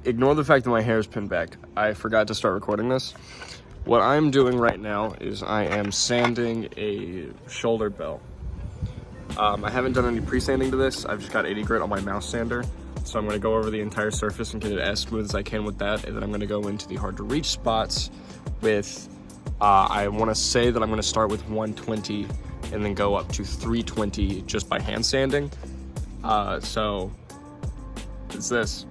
ignore the fact that my hair is pinned back. I forgot to start recording this. What I'm doing right now is I am sanding a shoulder bell. I haven't done any pre-sanding to this. I've just got 80 grit on my mouse sander. So I'm gonna go over the entire surface and get it as smooth as I can with that. And then I'm gonna go into the hard to reach spots with, I wanna say that I'm gonna start with 120 and then go up to 320 just by hand sanding. So it's this.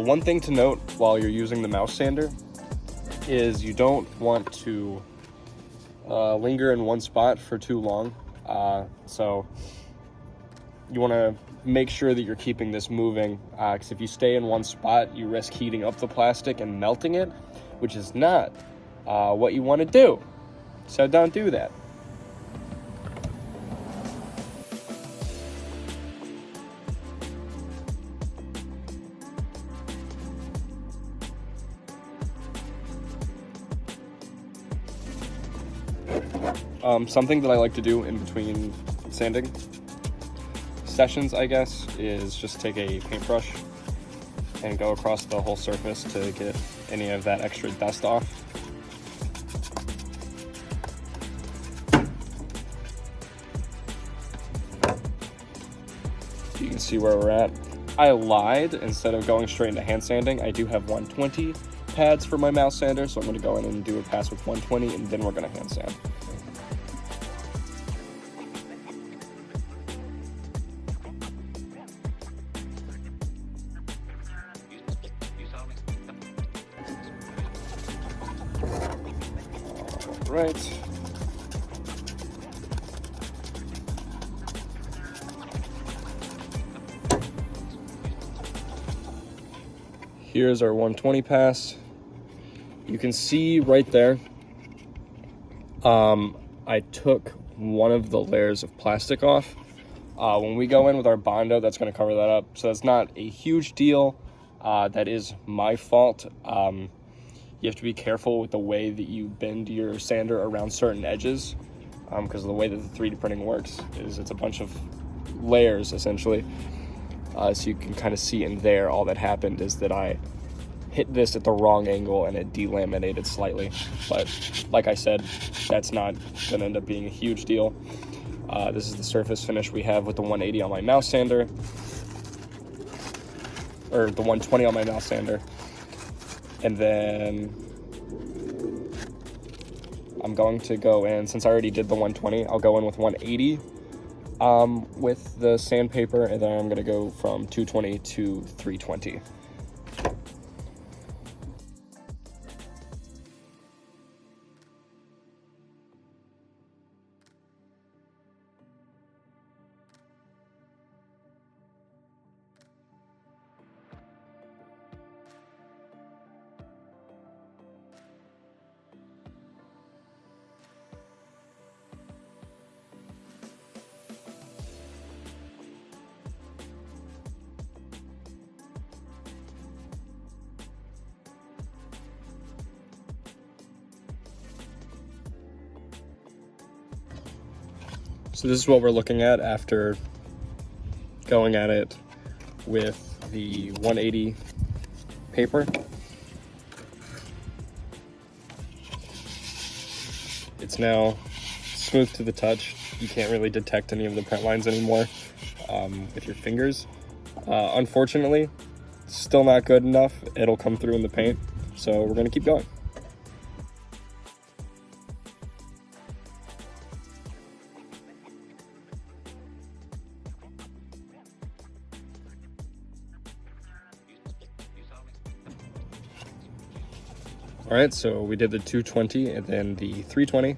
One thing to note while you're using the mouse sander is you don't want to linger in one spot for too long. So you want to make sure that you're keeping this moving, because if you stay in one spot, you risk heating up the plastic and melting it, which is not what you want to do. So don't do that. Something that I like to do in between sanding sessions, I guess, is just take a paintbrush and go across the whole surface to get any of that extra dust off. You can see where we're at. I lied. Instead of going straight into hand sanding, I do have 120 pads for my mouse sander, so I'm going to go in and do a pass with 120, and then we're going to hand sand. Right. Here's our 120 pass. You can see right there, I took one of the layers of plastic off. When we go in with our Bondo, that's going to cover that up. So that's not a huge deal. That is my fault. You have to be careful with the way that you bend your sander around certain edges, because the way that the 3D printing works is it's a bunch of layers, essentially. So you can kind of see in there, all that happened is that I hit this at the wrong angle and it delaminated slightly. But like I said, that's not going to end up being a huge deal. This is the surface finish we have with the 180 on my mouse sander, or the 120 on my mouse sander. And then I'm going to go in, since I already did the 120, I'll go in with 180 with the sandpaper, and then I'm going to go from 220 to 320. So this is what we're looking at after going at it with the 180 paper. It's now smooth to the touch. You can't really detect any of the print lines anymore with your fingers. Unfortunately, still not good enough. It'll come through in the paint, so we're gonna keep going. All right, so we did the 220 and then the 320,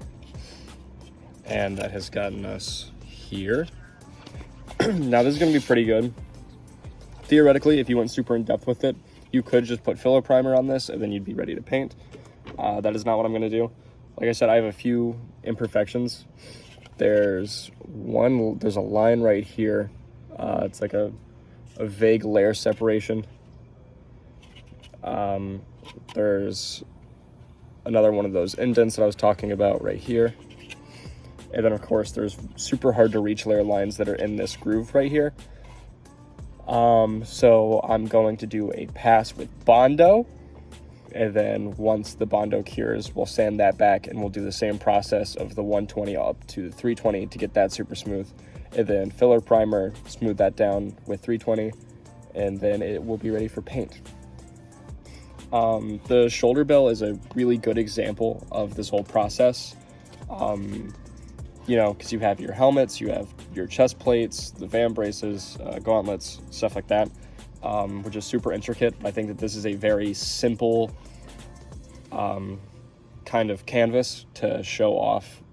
and that has gotten us here. Now this is gonna be pretty good. Theoretically, if you went super in depth with it, you could just put filler primer on this and then you'd be ready to paint. That is not what I'm gonna do. Like I said, I have a few imperfections. There's a line right here It's like a vague layer separation. There's another one of those indents that I was talking about right here. And then of course there's super hard to reach layer lines that are in this groove right here. So I'm going to do a pass with Bondo, and then once the Bondo cures, we'll sand that back and we'll do the same process of the 120 up to the 320 to get that super smooth. And then filler primer, smooth that down with 320, and then it will be ready for paint. The shoulder bell is a really good example of this whole process. You know, because you have your helmets, you have your chest plates, the van braces, gauntlets, stuff like that, which is super intricate. I think that this is a very simple kind of canvas to show off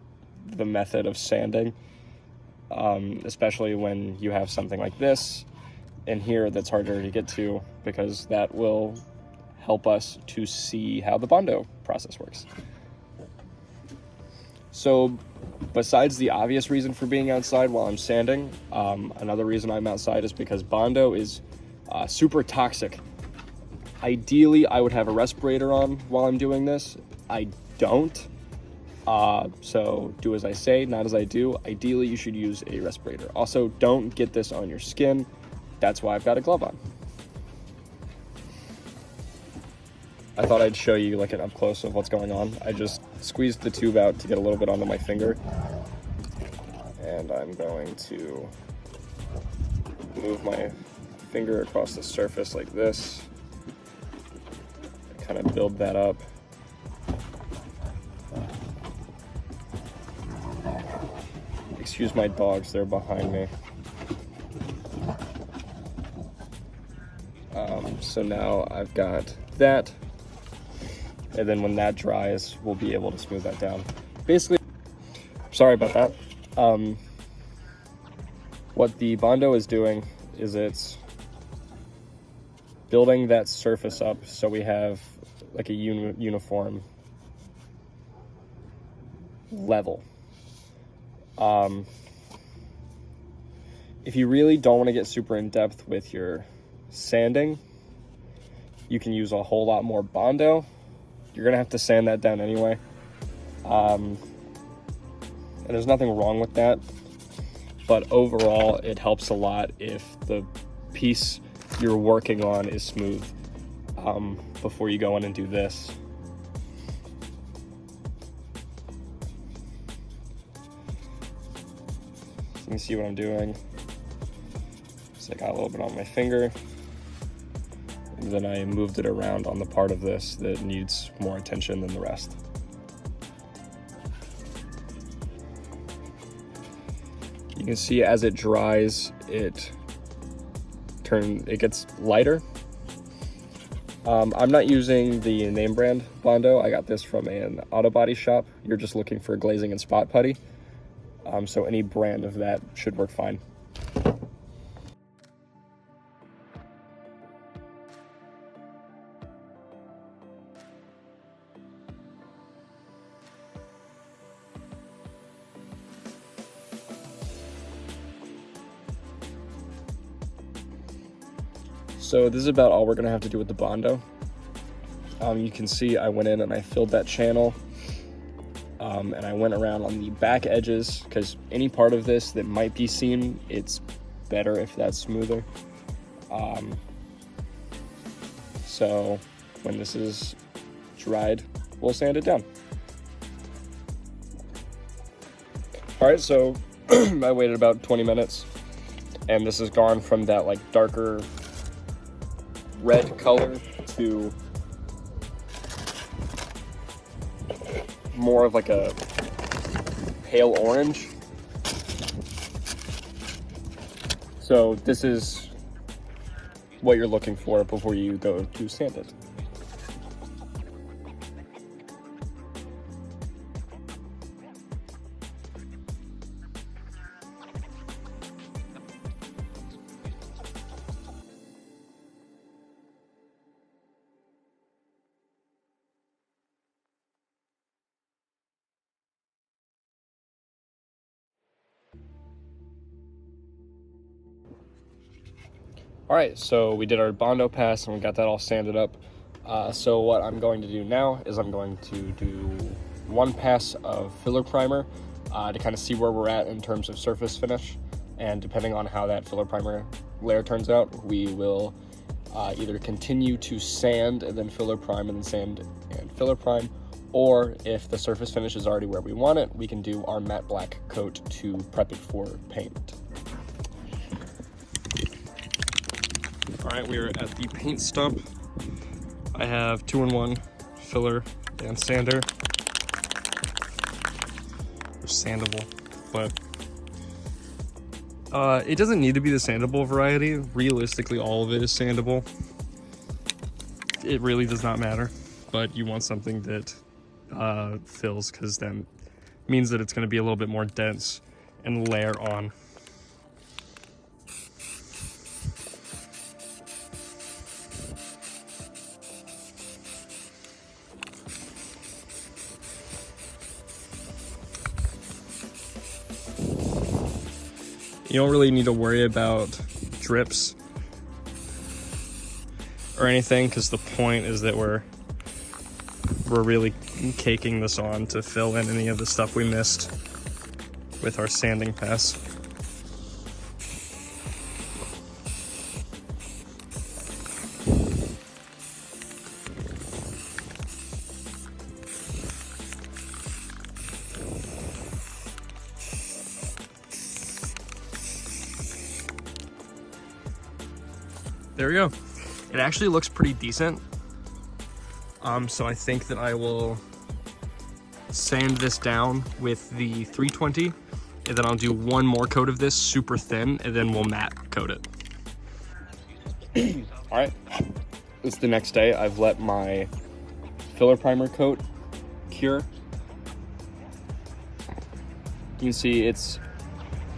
the method of sanding, especially when you have something like this in here that's harder to get to, because that will help us to see how the Bondo process works. So besides the obvious reason for being outside while I'm sanding, another reason I'm outside is because Bondo is super toxic. Ideally, I would have a respirator on while I'm doing this. I don't. So do as I say, not as I do. Ideally, you should use a respirator. Also, don't get this on your skin. That's why I've got a glove on. I thought I'd show you like an up close of what's going on. I just squeezed the tube out to get a little bit onto my finger. And I'm going to move my finger across the surface like this. Kind of build that up. Excuse my dogs, they're behind me. So now I've got that. And then when that dries, we'll be able to smooth that down. Basically, sorry about that. What the Bondo is doing is it's building that surface up so we have like a uniform level. If you really don't want to get super in depth with your sanding, you can use a whole lot more Bondo. You're gonna have to sand that down anyway. And there's nothing wrong with that. But overall, it helps a lot if the piece you're working on is smooth before you go in and do this. So you can see what I'm doing. So I got a little bit on my finger. And then I moved it around on the part of this that needs more attention than the rest. You can see as it dries, it gets lighter. I'm not using the name brand Bondo. I got this from an auto body shop. You're just looking for glazing and spot putty. So any brand of that should work fine. So this is about all we're gonna have to do with the Bondo. You can see I went in and I filled that channel, and I went around on the back edges, because any part of this that might be seen, it's better if that's smoother. So when this is dried, we'll sand it down. All right, so I waited about 20 minutes, and this has gone from that like darker red color to more of like a pale orange. So this is what you're looking for before you go to sand it. All right, so we did our Bondo pass and we got that all sanded up. So what I'm going to do now is I'm going to do one pass of filler primer to kind of see where we're at in terms of surface finish. And depending on how that filler primer layer turns out, we will either continue to sand and then filler prime and then sand and filler prime, or if the surface finish is already where we want it, we can do our matte black coat to prep it for paint. All right, we are at the paint stump. I have 2-in-1 filler and sander. They're sandable, but it doesn't need to be the sandable variety. Realistically, all of it is sandable. It really does not matter, but you want something that fills, because then means that it's going to be a little bit more dense and layer on. You don't really need to worry about drips or anything, because the point is that we're really caking this on to fill in any of the stuff we missed with our sanding pass. There we go. It actually looks pretty decent. So I think that I will sand this down with the 320, and then I'll do one more coat of this super thin, and then we'll matte coat it. All right, it's the next day. I've let my filler primer coat cure. You can see it's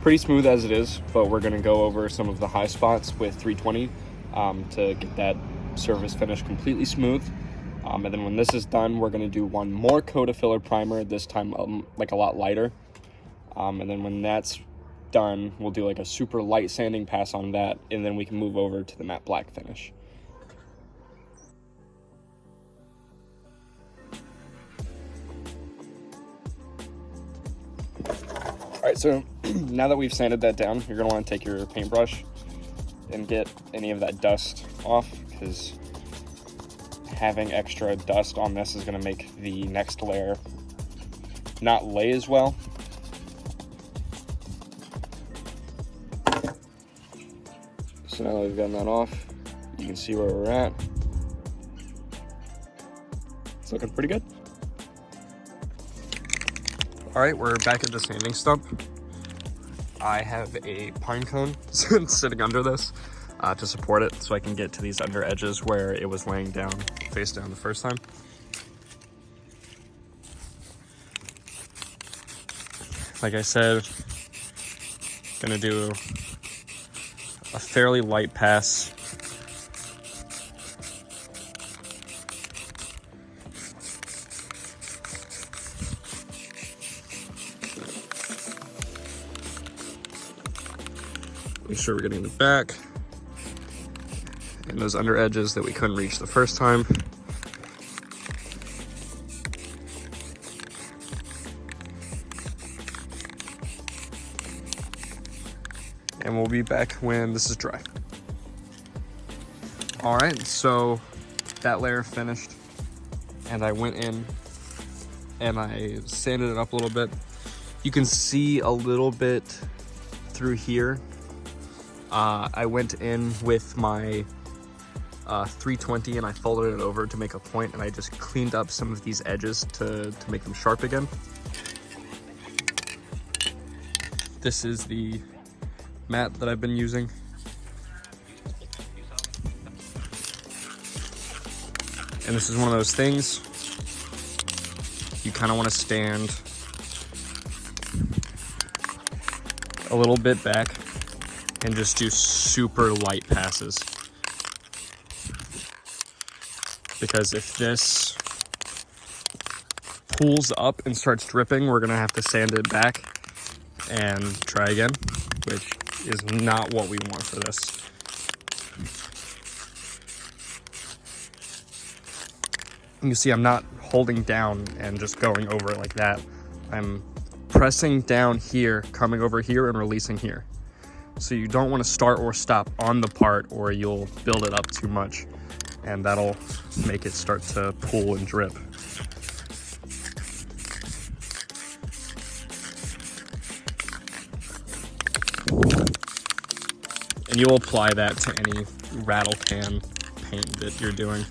pretty smooth as it is, but we're gonna go over some of the high spots with 320 to get that surface finish completely smooth. And then when this is done, we're going to do one more coat of filler primer, this time like a lot lighter. And then when that's done, we'll do like a super light sanding pass on that, and then we can move over to the matte black finish. All right, so now that we've sanded that down, you're going to want to take your paintbrush and get any of that dust off, because having extra dust on this is going to make the next layer not lay as well. So now that we've gotten that off, you can see where we're at. It's looking pretty good. All right, we're back at the sanding stump. I have a pine cone sitting under this to support it, so I can get to these under edges where it was laying down, face down the first time. Like I said, gonna do a fairly light pass. Make sure we're getting the back and those under edges that we couldn't reach the first time. And we'll be back when this is dry. All right, so that layer finished, and I went in and I sanded it up a little bit. You can see a little bit through here. I went in with my 320 and I folded it over to make a point, and I just cleaned up some of these edges to make them sharp again. This is the mat that I've been using. And this is one of those things you kind of want to stand a little bit back and just do super light passes. Because if this pulls up and starts dripping, we're gonna have to sand it back and try again, which is not what we want for this. You see I'm not holding down and just going over it like that. I'm pressing down here, coming over here, and releasing here. So you don't want to start or stop on the part, or you'll build it up too much, and that'll make it start to pool and drip. And you'll apply that to any rattle can paint that you're doing.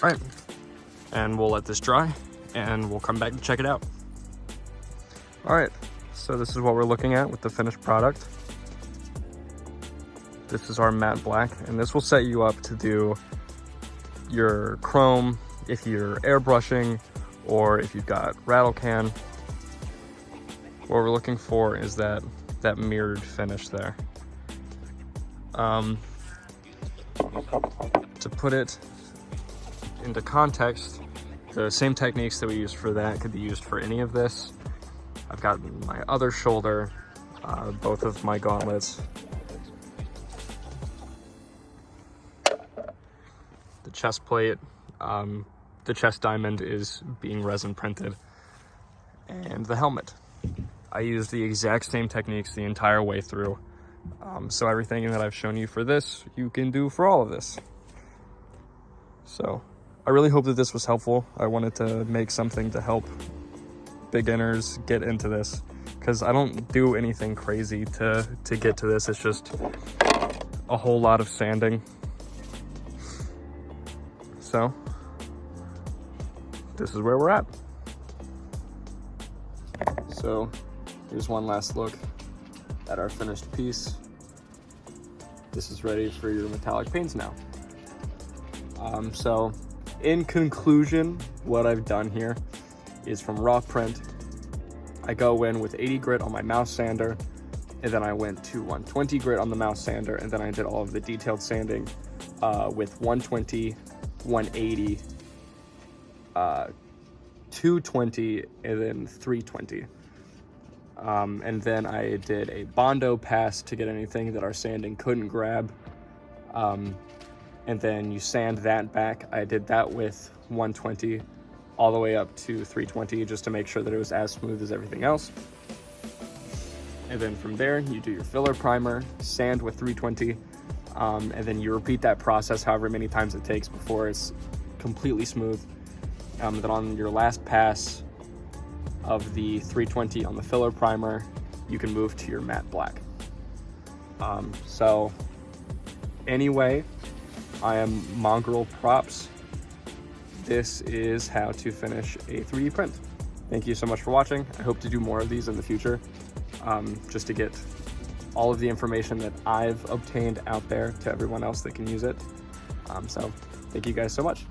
All right, and we'll let this dry and we'll come back to check it out. All right, so this is what we're looking at with the finished product. This is our matte black, and this will set you up to do your chrome if you're airbrushing or if you've got rattle can. What we're looking for is that mirrored finish there. To put it into context, the same techniques that we used for that could be used for any of this. I've got my other shoulder, both of my gauntlets, the chest plate, the chest diamond is being resin printed, and the helmet. I used the exact same techniques the entire way through. So everything that I've shown you for this, you can do for all of this. So I really hope that this was helpful. I wanted to make something to help beginners get into this, because I don't do anything crazy to get to this. It's just a whole lot of sanding. So this is where we're at. So here's one last look at our finished piece. This is ready for your metallic paints now. So in conclusion, what I've done here is from raw print, I go in with 80 grit on my mouse sander, and then I went to 120 grit on the mouse sander, and then I did all of the detailed sanding with 120, 180, 220, and then 320. And then I did a Bondo pass to get anything that our sanding couldn't grab. And then you sand that back. I did that with 120 all the way up to 320 just to make sure that it was as smooth as everything else. And then from there, you do your filler primer, sand with 320, and then you repeat that process however many times it takes before it's completely smooth. Then on your last pass of the 320 on the filler primer, you can move to your matte black. So anyway, I am Mongrel Props. This is how to finish a 3D print. Thank you so much for watching. I hope to do more of these in the future, just to get all of the information that I've obtained out there to everyone else that can use it. So thank you guys so much.